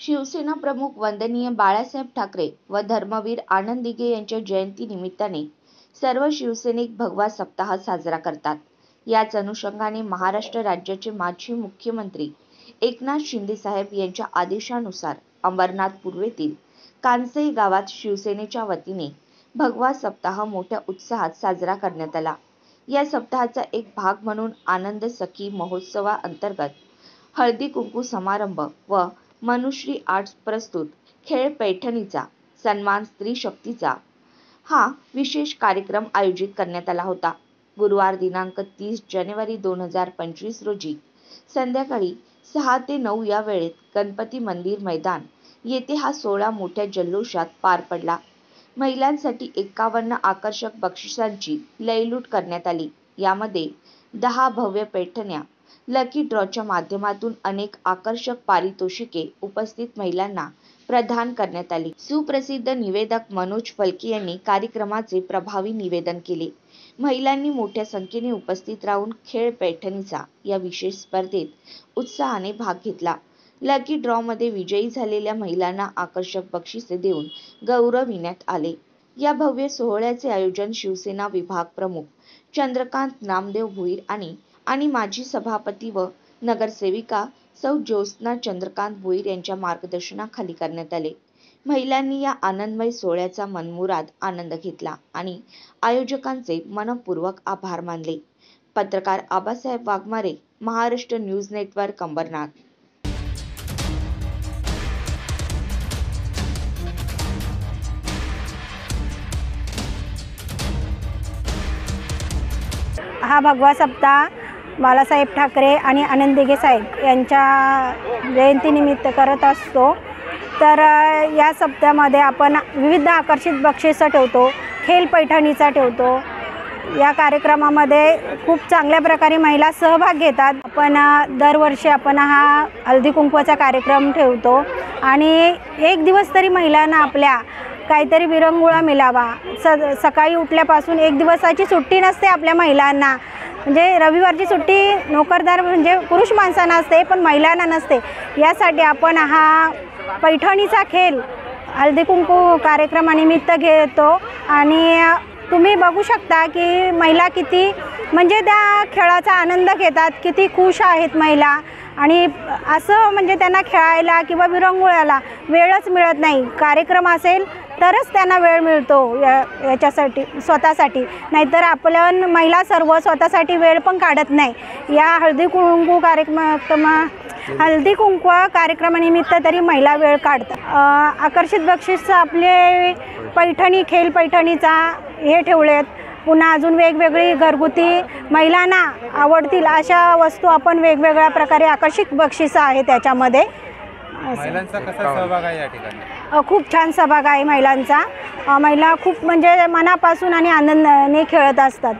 शिवसेना प्रमुख वंदनीय बाळासाहेब ठाकरे व धर्मवीर आनंद दिघे यांच्या जयंती निमित्ताने सर्व शिवसैनिक भगवा सप्ताह साजरा करतात। याच अनुषंगाने महाराष्ट्र राज्याचे माजी मुख्यमंत्री एकनाथ शिंदे साहेब यांच्या आदेशानुसार अंबरनाथ पूर्वेतील कानसई गावात शिवसेनेच्या वतीने भगवा सप्ताह मोठ्या उत्साहात साजरा करण्यात आला। या सप्ताहाचा एक भाग म्हणून आनंद सखी महोत्सवाअंतर्गत हळदी कुंकू समारंभ व मनुश्री आर्ट्स प्रस्तुत खेळ पैठणीचा सन्मान स्त्री शक्तीचा हा विशेष कार्यक्रम आयोजित करण्यात आला होता। गुरुवार दिनांक 30 जानेवारी 2025 रोजी संध्याकाळी 6 ते 9 या वेळेत गणपती मंदिर मैदान येथे हा सोहळा मोठ्या जल्लोषात पार पडला। महिलांसाठी 51 आकर्षक बक्षिसांची लयलूट करण्यात आली। यामध्ये 10 भव्य पैठण्या, लकी ड्रॉच्या माध्यमातून अनेक आकर्षक पारितोषिके उपस्थित महिलांना प्रदान करण्यात आली। सुप्रसिद्ध निवेदक मनोज फलके यांनी कार्यक्रमाचे प्रभावी निवेदन केले। महिलांनी मोठ्या संख्येने उपस्थित राहून खेळ पैठणीचा या विशेष स्पर्धेत उत्साहाने भाग घेतला। लकी ड्रॉ मध्ये विजयी झालेल्या महिलांना आकर्षक बक्षिसे देऊन गौरविण्यात आले। या भव्य सोहळ्याचे आयोजन शिवसेना विभाग प्रमुख चंद्रकांत नामदेव भोईर आणि माजी सभापती व नगरसेविका सौ ज्योत्स्ना चंद्रकांत भोईर यांच्या मार्गदर्शनाखाली करण्यात आले। महिलांनी या आनंदमय सोहळ्याचा मनमुराद आनंद घेतला आणि आयोजकांचे मनपूर्वक आभार मानले। पत्रकार आबासाहेब वाघमारे, महाराष्ट्र न्यूज नेटवर्क, अंबरनाथ। हा भगवा सप्ताह बाळासाहेब ठाकरे आणि आनंद दिघे साहेब यांच्या जयंतीनिमित्त करत असतो। तर या सप्त्यामध्ये आपण विविध आकर्षित बक्षिसं ठेवतो, खेळ पैठणीचा ठेवतो। या कार्यक्रमामध्ये खूप चांगल्या प्रकारे महिला सहभाग घेतात। आपण दरवर्षी आपण हा हळदी कुंकवाचा कार्यक्रम ठेवतो आणि एक दिवस तरी महिलांना आपल्या काहीतरी विरंगुळा मिळावा। सकाळी उठल्यापासून एक दिवसाची सुट्टी नसते आपल्या महिलांना, म्हणजे रविवारची सुट्टी नोकरदार म्हणजे पुरुष माणसांना असते पण महिलांना नसते। यासाठी आपण हा पैठणीचा खेळ हळदी कुंकू कार्यक्रमानिमित्त घेतो आणि तुम्ही बघू शकता की महिला किती म्हणजे त्या खेळाचा आनंद घेतात, किती खुश आहेत महिला। आणि असं म्हणजे त्यांना खेळायला किंवा विरंगुळ्याला वेळच मिळत नाही। कार्यक्रम असेल तरच त्यांना वेळ मिळतो याच्यासाठी स्वतःसाठी, नाहीतर आपण महिला सर्व स्वतःसाठी वेळ पण काढत नाही। या हळदी कुंकू कार्यक्रमानिमित्त तरी महिला वेळ काढतात। आकर्षित बक्षीस आपले पैठणी, खेळ पैठणीचा हे ठेवलेत। पुन्हा अजून वेगवेगळी घरगुती महिलांना आवडतील अशा वस्तू आपण वेगवेगळ्या प्रकारे आकर्षित बक्षिसं आहेत त्याच्यामध्ये। महिलांचा कसा सहभाग आहे या ठिकाणी? खूप छान सहभाग आहे महिलांचा। महिला खूप म्हणजे मनापासून आणि आनंदाने खेळत असतात।